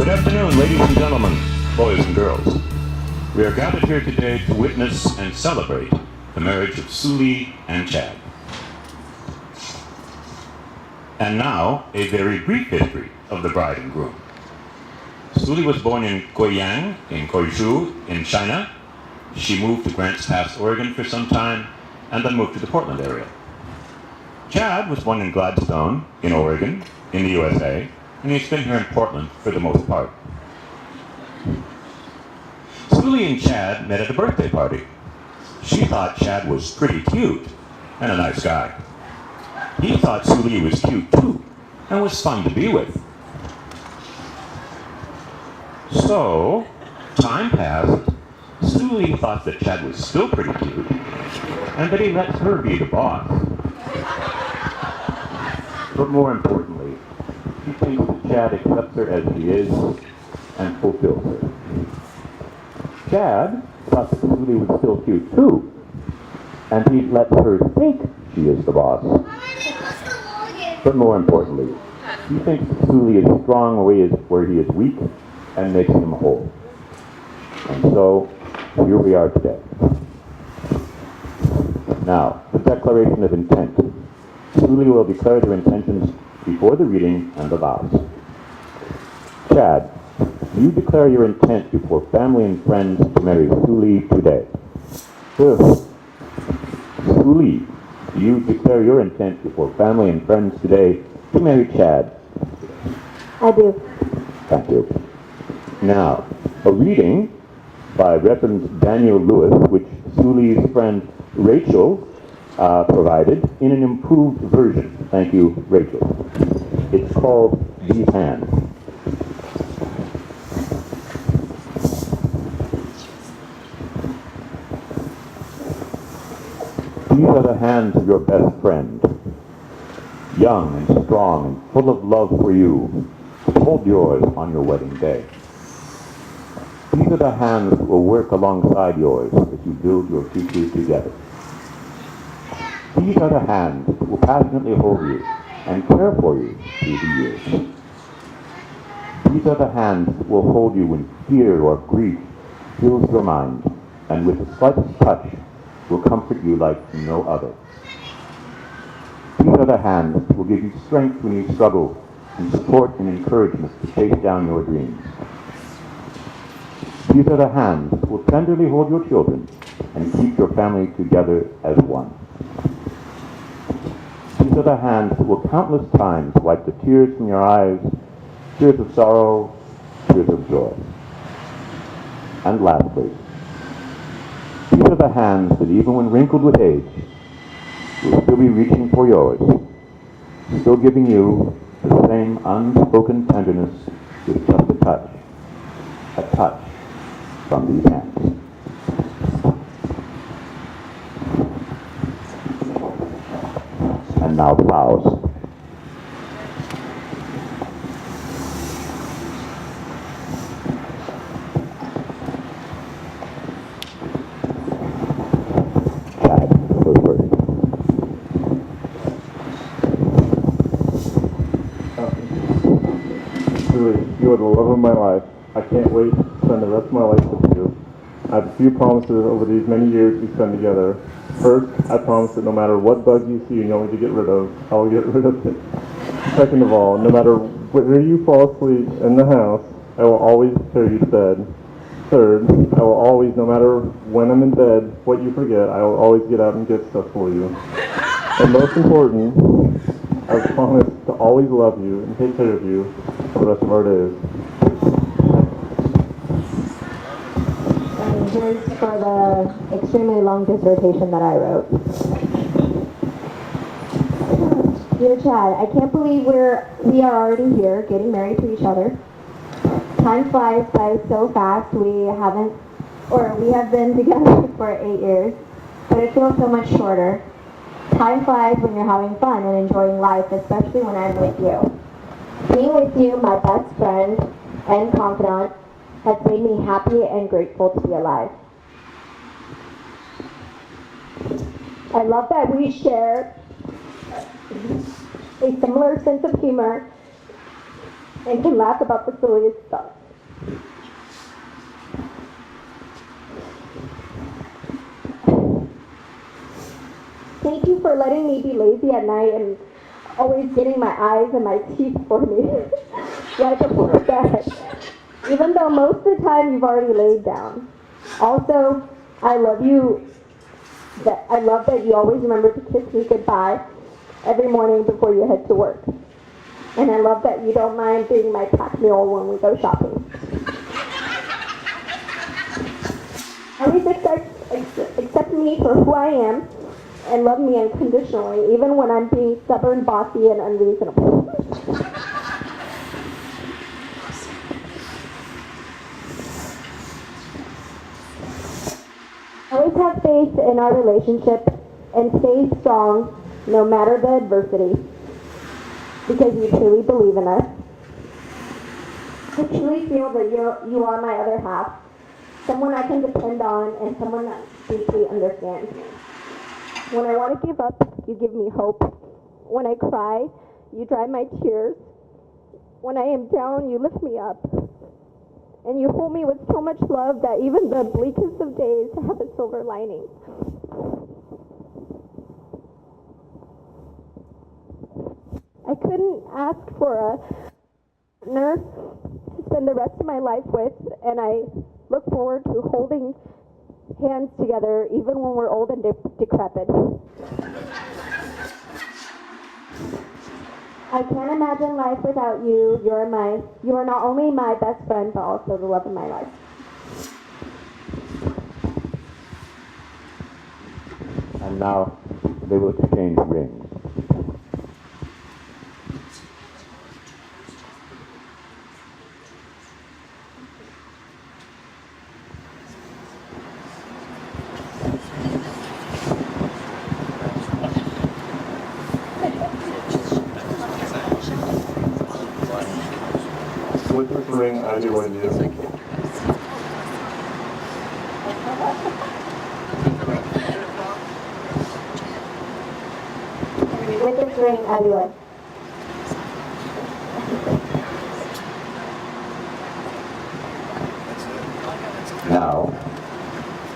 Good afternoon, ladies and gentlemen, boys and girls. We are gathered here today to witness and celebrate the marriage of Suli and Chad. And now, a very brief history of the bride and groom. Suli was born in Guiyang, in Guizhou, in China. She moved to Grants Pass, Oregon for some time, and then moved to the Portland area. Chad was born in Gladstone, in Oregon, in the USA, and he's been here in Portland for the most part. Suli and Chad met at a birthday party. She thought Chad was pretty cute and a nice guy. He thought Suli was cute too and was fun to be with. So, time passed. Suli thought that Chad was still pretty cute and that he lets her be the boss. But more importantly, he thinks that Chad accepts her as she is and fulfills her. Chad thought that Suli was still cute too, and he lets her think she is the boss. But more importantly, he thinks that Suli is strong where he is weak and makes him whole. And so, here we are today. Now, the declaration of intent. Suli will declare their intentions before the reading and the vows. Chad, you declare your intent before family and friends to marry Suli today. Suli, you declare your intent before family and friends today to marry Chad. I do. Thank you. Now, a reading by Reverend Daniel Lewis, which Suli's friend Rachel provided in an improved version. Thank you, Rachel. It's called These Hands. These are the hands of your best friend, young and strong and full of love for you. Hold yours on your wedding day. These are the hands that will work alongside yours as you build your future together. These are the hands that will passionately hold you and care for you through the years. These are the hands that will hold you when fear or grief fills your mind, and with the slightest touch will comfort you like no other. These are the hands that will give you strength when you struggle, and support and encouragement to chase down your dreams. These are the hands that will tenderly hold your children and keep your family together as one. These are the hands that will countless times wipe the tears from your eyes, tears of sorrow, tears of joy. And lastly, these are the hands that even when wrinkled with age, will still be reaching for yours, still giving you the same unspoken tenderness with just a touch from these hands. And now the vows. Chad, go first. Suli, you are the love of my life. I can't wait to spend the rest of my life with you. I have a few promises over these many years we spend together. First, I promise that no matter what bug you see and you want me to get rid of, I will get rid of it. Second of all, no matter where you fall asleep in the house, I will always carry you to bed. Third, I will always, no matter when I'm in bed, what you forget, I will always get out and get stuff for you. And most important, I promise to always love you and take care of you for the rest of our days. And here's for the extremely long dissertation that I wrote. Dear Chad, I can't believe we are already here, getting married to each other. Time flies by so fast. We have been together for 8 years, but it feels so much shorter. Time flies when you're having fun and enjoying life, especially when I'm with you. Being with you, my best friend and confidant, has made me happy and grateful to be alive. I love that we share a similar sense of humor and can laugh about the silliest stuff. Thank you for letting me be lazy at night and always getting my eyes and my teeth for me right before bed, even though most of the time you've already laid down. Also, I love that you always remember to kiss me goodbye every morning before you head to work. And I love that you don't mind being my pack mule when we go shopping. Always accept me for who I am and love me unconditionally, even when I'm being stubborn, bossy, and unreasonable. Always have faith in our relationship and stay strong no matter the adversity, because you truly believe in us. I truly feel that you are my other half, someone I can depend on and someone that deeply understands me. When I want to give up, you give me hope. When I cry, you dry my tears. When I am down, you lift me up. And you hold me with so much love that even the bleakest of days have a silver lining. I couldn't ask for a partner to spend the rest of my life with, and I look forward to holding hands together even when we're old and decrepit. I can't imagine life without you. You are not only my best friend, but also the love of my life. And now they will exchange rings. With this ring, I do what you. With this ring, I do it. Now,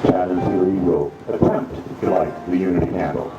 Chad and Seeley will attempt to light the unity candle.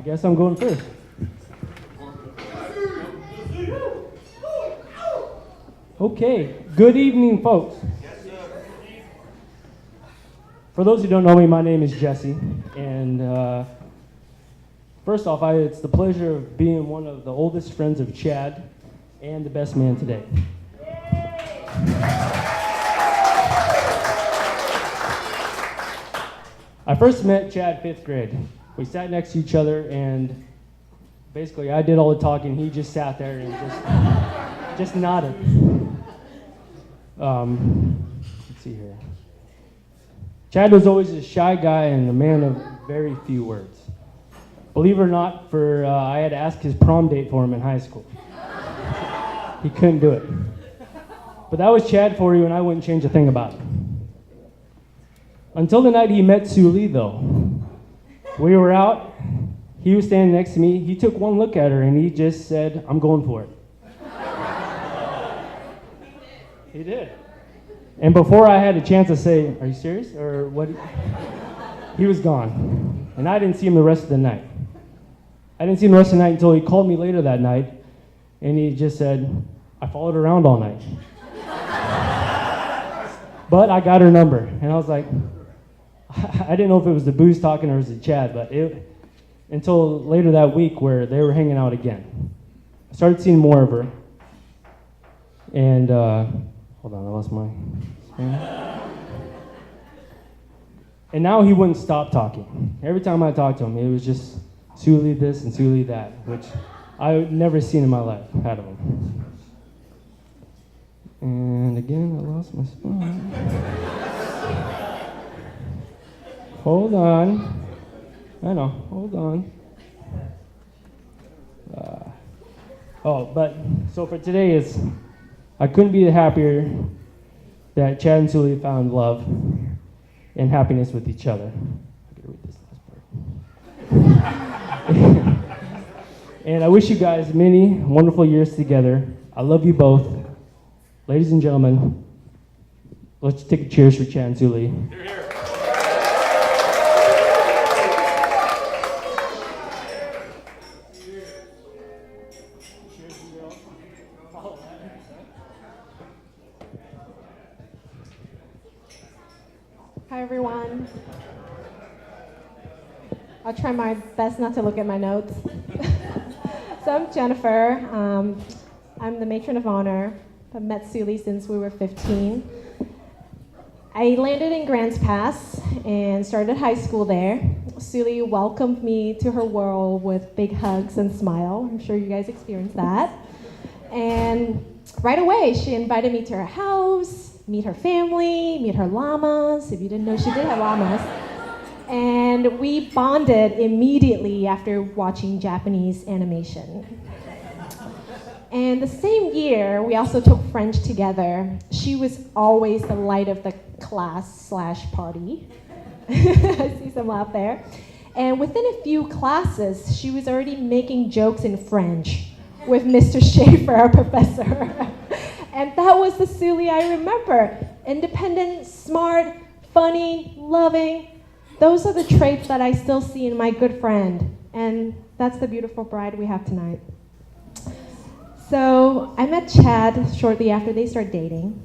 guess I'm going first. Okay, good evening, folks. For those who don't know me, my name is Jesse, and first off, it's the pleasure of being one of the oldest friends of Chad and the best man today. I first met Chad 5th grade. We sat next to each other, and basically I did all the talking. He just sat there and just nodded. Let's see here. Chad was always a shy guy and a man of very few words. Believe it or not, I had to ask his prom date for him in high school. He couldn't do it. But that was Chad for you, and I wouldn't change a thing about it. Until the night he met Suli, though. We were out. He was standing next to me. He took one look at her, and he just said, "I'm going for it." He did. And before I had a chance to say, "Are you serious?" or what, he was gone. And I didn't see him the rest of the night. I didn't see him the rest of the night until he called me later that night, and he just said, "I followed her around all night." But I got her number, and I was like, I didn't know if it was the booze talking or was it Chad, but until later that week where they were hanging out again. I started seeing more of her, and hold on, I lost my screen. And now he wouldn't stop talking. Every time I talked to him, it was just Suli this and Suli that, which I've never seen in my life out of him. And again, I lost my spot. Hold on. I know, hold on. So for today I couldn't be happier that Chad and Suli found love and happiness with each other. I gotta read this last part. And I wish you guys many wonderful years together. I love you both. Ladies and gentlemen, let's take a cheers for Chad and Suli. Hi, everyone. I'll try my best not to look at my notes. So I'm Jennifer. I'm the matron of honor. I've met Suli since we were 15. I landed in Grants Pass and started high school there. Suli welcomed me to her world with big hugs and smile. I'm sure you guys experienced that. And right away, she invited me to her house, meet her family, meet her llamas. If you didn't know, she did have llamas. And we bonded immediately after watching Japanese animation. And the same year, we also took French together. She was always the light of the class/party. I see some laugh there. And within a few classes, she was already making jokes in French with Mr. Schaefer, our professor. And that was the Suli I remember. Independent, smart, funny, loving. Those are the traits that I still see in my good friend. And that's the beautiful bride we have tonight. So I met Chad shortly after they started dating.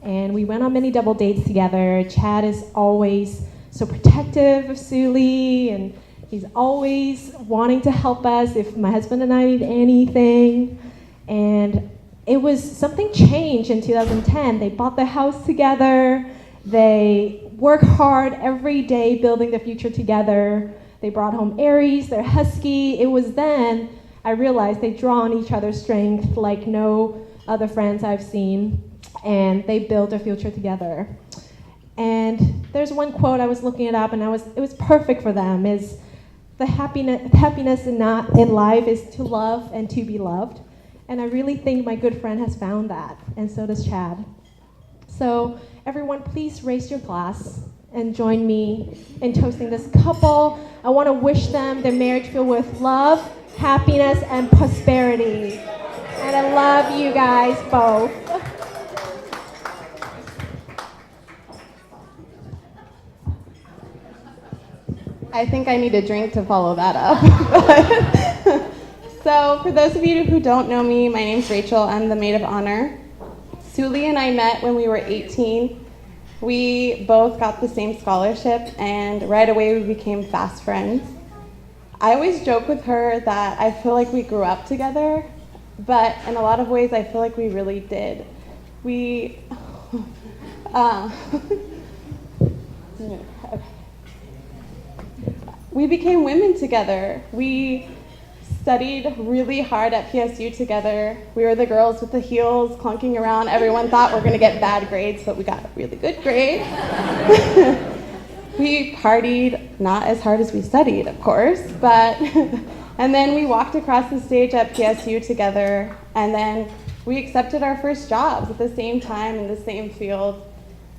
And we went on many double dates together. Chad is always so protective of Suli, and he's always wanting to help us if my husband and I need anything. And it was something changed in 2010. They bought the house together. They work hard every day building the future together. They brought home Aries, their husky. It was then I realized they draw on each other's strength like no other friends I've seen, and they built a future together. And there's one quote, I was looking it up, and it was perfect for them, is the happiness in life is to love and to be loved. And I really think my good friend has found that, and so does Chad. So everyone, please raise your glass and join me in toasting this couple. I want to wish them their marriage filled with love, happiness, and prosperity. And I love you guys both. I think I need a drink to follow that up. So for those of you who don't know me, my name's Rachel. I'm the maid of honor. Suli and I met when we were 18. We both got the same scholarship, and right away we became fast friends. I always joke with her that I feel like we grew up together, but in a lot of ways I feel like we really did. We became women together. We studied really hard at PSU together. We were the girls with the heels clunking around. Everyone thought we're gonna get bad grades, but we got really good grades. We partied, not as hard as we studied, of course, but, and then we walked across the stage at PSU together, and then we accepted our first jobs at the same time in the same field.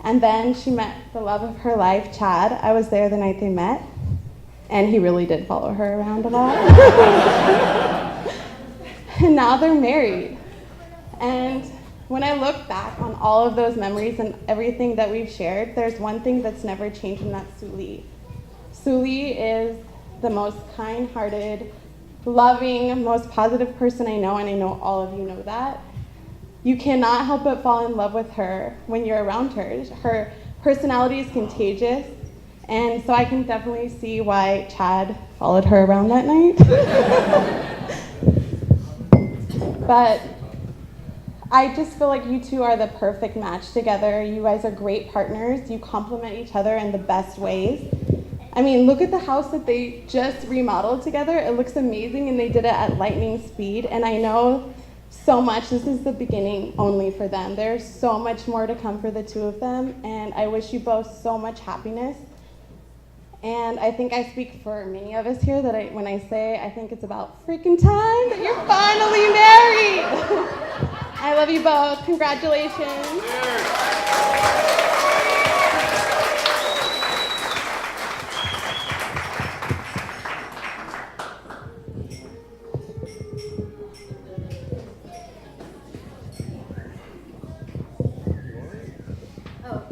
And then she met the love of her life, Chad. I was there the night they met, and he really did follow her around a lot. And now they're married. And when I look back on all of those memories and everything that we've shared, there's one thing that's never changed, and that's Suli. Suli is the most kind-hearted, loving, most positive person I know, and I know all of you know that. You cannot help but fall in love with her when you're around her. Her personality is contagious, and so I can definitely see why Chad followed her around that night. But I just feel like you two are the perfect match together. You guys are great partners. You complement each other in the best ways. I mean, look at the house that they just remodeled together. It looks amazing, and they did it at lightning speed. And I know so much. This is the beginning only for them. There's so much more to come for the two of them, and I wish you both so much happiness. And I think I speak for many of us here that when I say I think it's about freaking time that you're finally married. I love you both. Congratulations.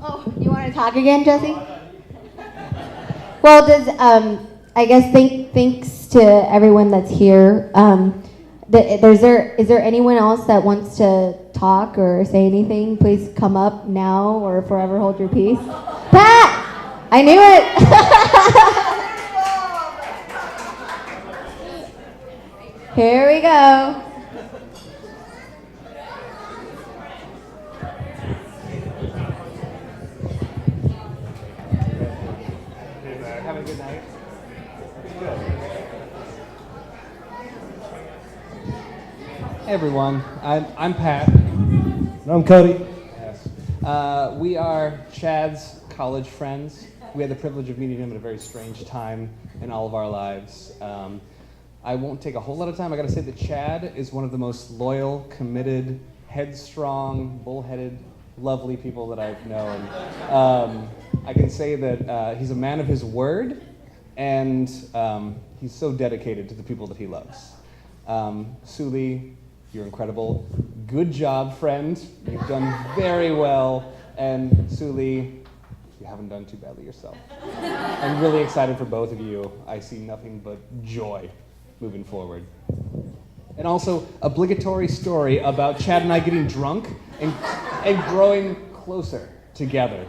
Oh, you want to talk again, Jesse? Well, I guess thanks to everyone that's here. Is there anyone else that wants to talk or say anything? Please come up now or forever hold your peace. Pat! I knew it! Here we go. Having a good night? Hey everyone, I'm Pat. And I'm Cody. Yes. We are Chad's college friends. We had the privilege of meeting him at a very strange time in all of our lives. I won't take a whole lot of time. I gotta say that Chad is one of the most loyal, committed, headstrong, bullheaded, lovely people that I've known. I can say that he's a man of his word, and he's so dedicated to the people that he loves. Suli, you're incredible. Good job, friend. You've done very well. And Suli, you haven't done too badly yourself. I'm really excited for both of you. I see nothing but joy moving forward. And also, obligatory story about Chad and I getting drunk and growing closer together.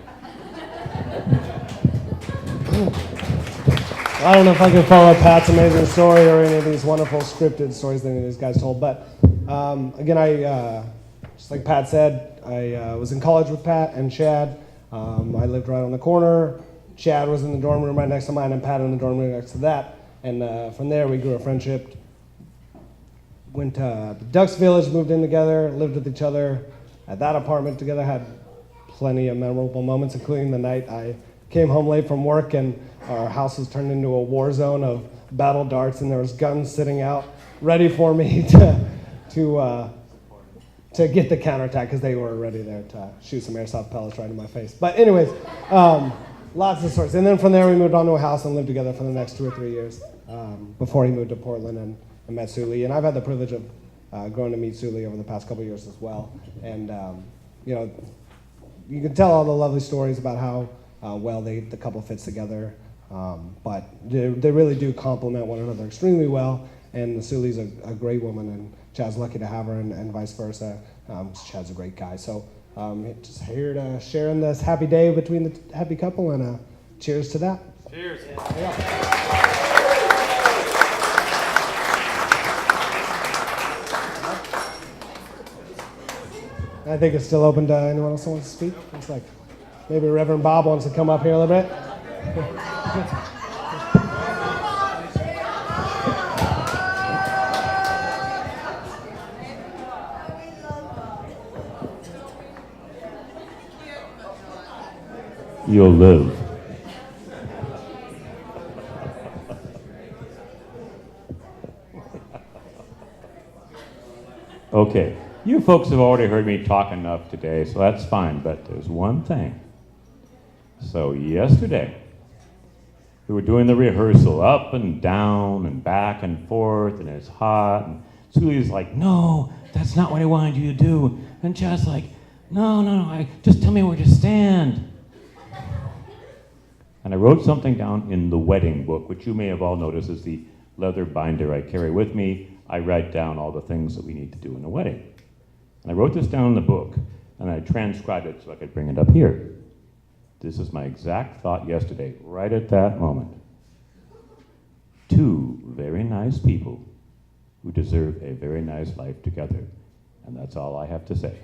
I don't know if I can follow Pat's amazing story or any of these wonderful scripted stories that these guys told, but again, just like Pat said, I was in college with Pat and Chad. I lived right on the corner. Chad was in the dorm room right next to mine, and Pat in the dorm room next to that. And from there, we grew a friendship. Went to the Ducks Village, moved in together, lived with each other at that apartment together, had plenty of memorable moments, including the night I came home late from work and our house was turned into a war zone of battle darts, and there was guns sitting out ready for me to get the counterattack because they were ready there to shoot some airsoft pellets right in my face. But anyways, lots of stories. And then from there we moved on to a house and lived together for the next 2 or 3 years before he moved to Portland and met Suli. And I've had the privilege of going to meet Suli over the past couple of years as well. And you know, you can tell all the lovely stories about how well the couple fits together. But they really do complement one another extremely well. And Suli's a great woman, and Chad's lucky to have her, and vice versa. Chad's a great guy. So just here to share in this happy day between the happy couple, and cheers to that. Cheers. Yeah. I think it's still open to anyone else who wants to speak. Looks like maybe Reverend Bob wants to come up here a little bit. You'll live. Okay, you folks have already heard me talk enough today, so that's fine, but there's one thing. So yesterday, we were doing the rehearsal up and down and back and forth, and it's hot, and Suli's like, no, that's not what I wanted you to do. And Chad's like, no, just tell me where to stand. And I wrote something down in the wedding book, which you may have all noticed is the leather binder I carry with me. I write down all the things that we need to do in a wedding. And I wrote this down in the book, and I transcribed it so I could bring it up here. This is my exact thought yesterday, right at that moment. Two very nice people who deserve a very nice life together. And that's all I have to say.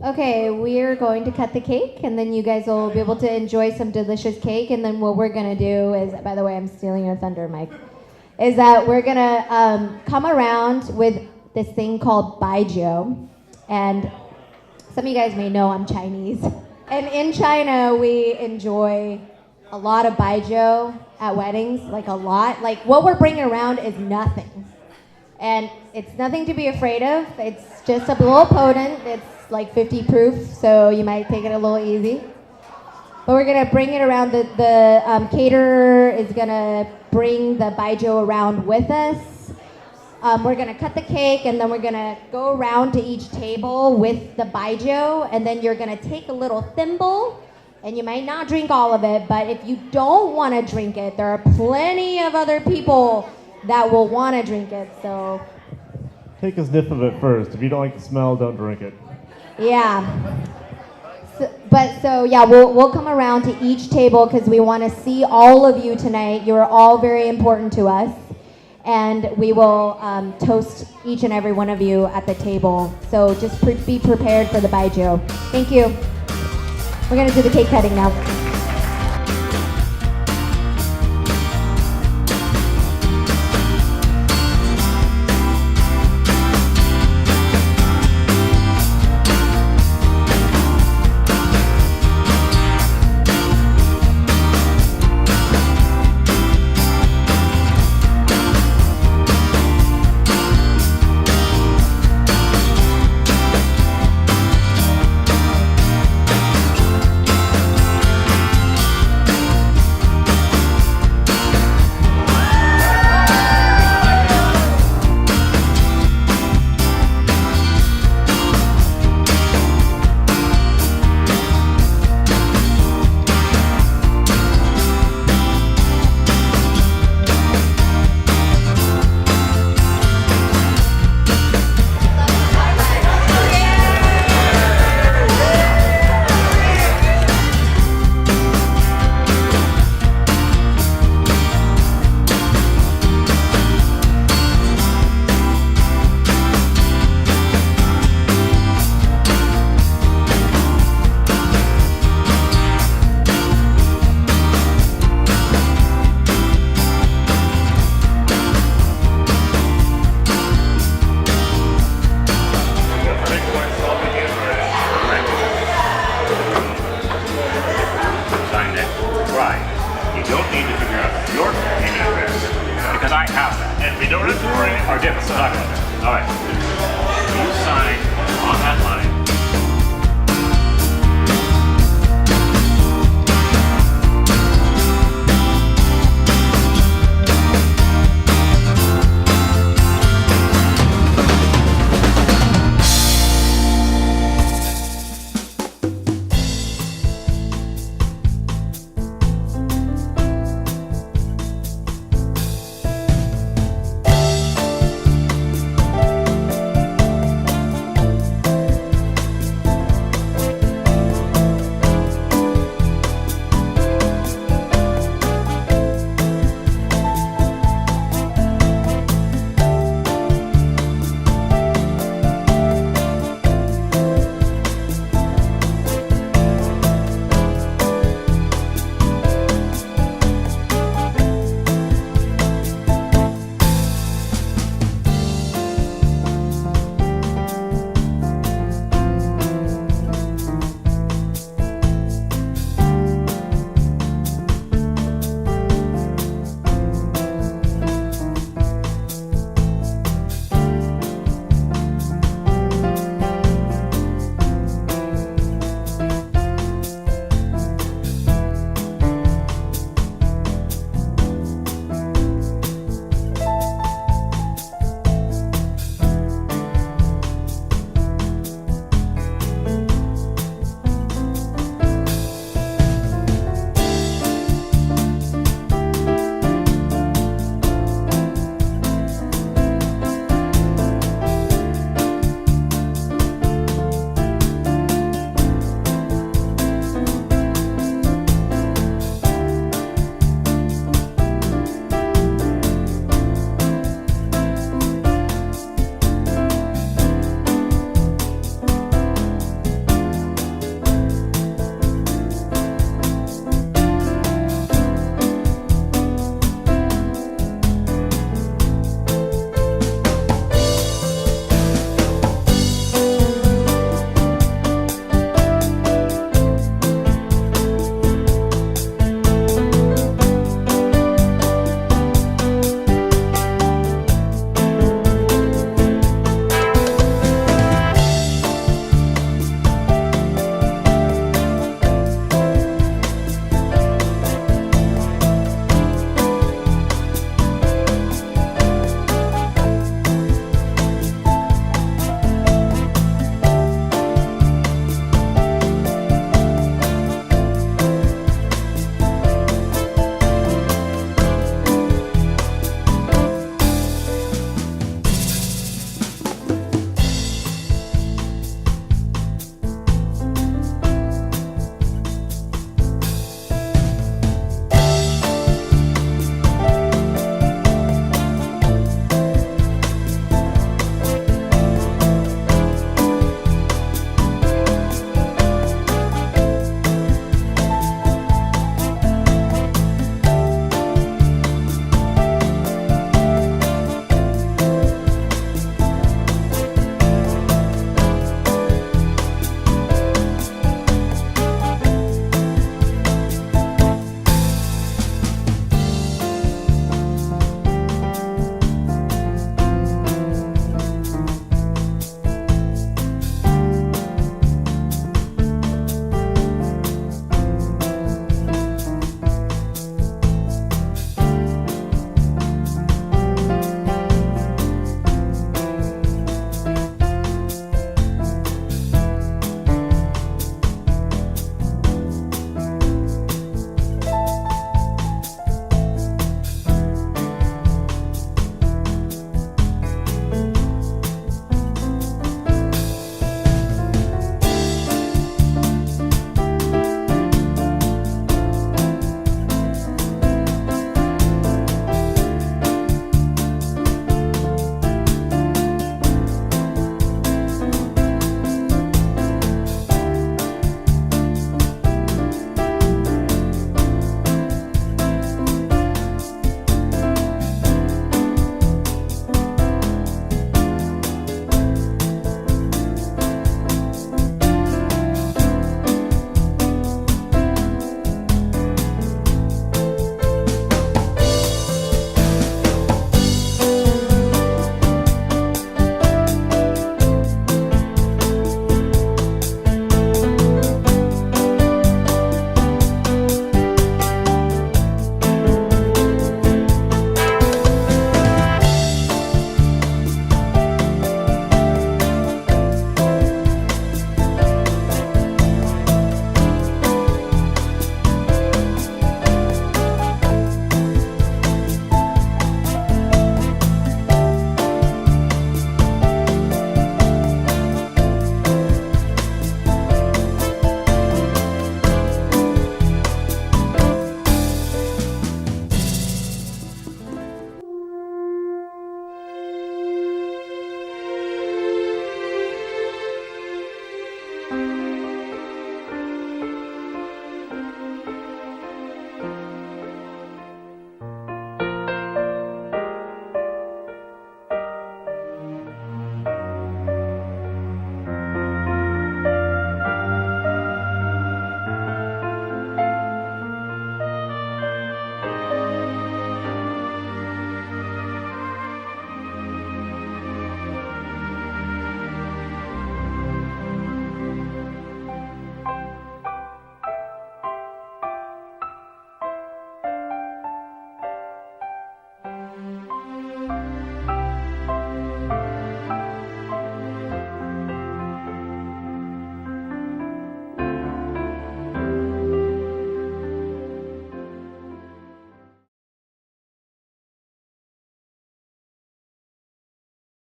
Okay, we're going to cut the cake, and then you guys will be able to enjoy some delicious cake. And then what we're gonna do is, by the way, I'm stealing your thunder, Mike, is that we're gonna come around with this thing called baijiu. And some of you guys may know I'm Chinese. And in China, we enjoy a lot of baijiu at weddings, like a lot. Like what we're bringing around is nothing. And it's nothing to be afraid of. It's just a little potent. It's like 50 proof, so you might take it a little easy. But we're gonna bring it around. The caterer is gonna bring the baijiu around with us. We're gonna cut the cake, and then we're gonna go around to each table with the baijiu, and then you're gonna take a little thimble, and you might not drink all of it, but if you don't wanna drink it, there are plenty of other people that will wanna drink it, so. Take a sniff of it first. If you don't like the smell, don't drink it. Yeah. So we'll come around to each table because we want to see all of you tonight. You're all very important to us. And we will toast each and every one of you at the table. So just be prepared for the baijiu. Thank you. We're going to do the cake cutting now. Videography or different? All right. You sign on that line.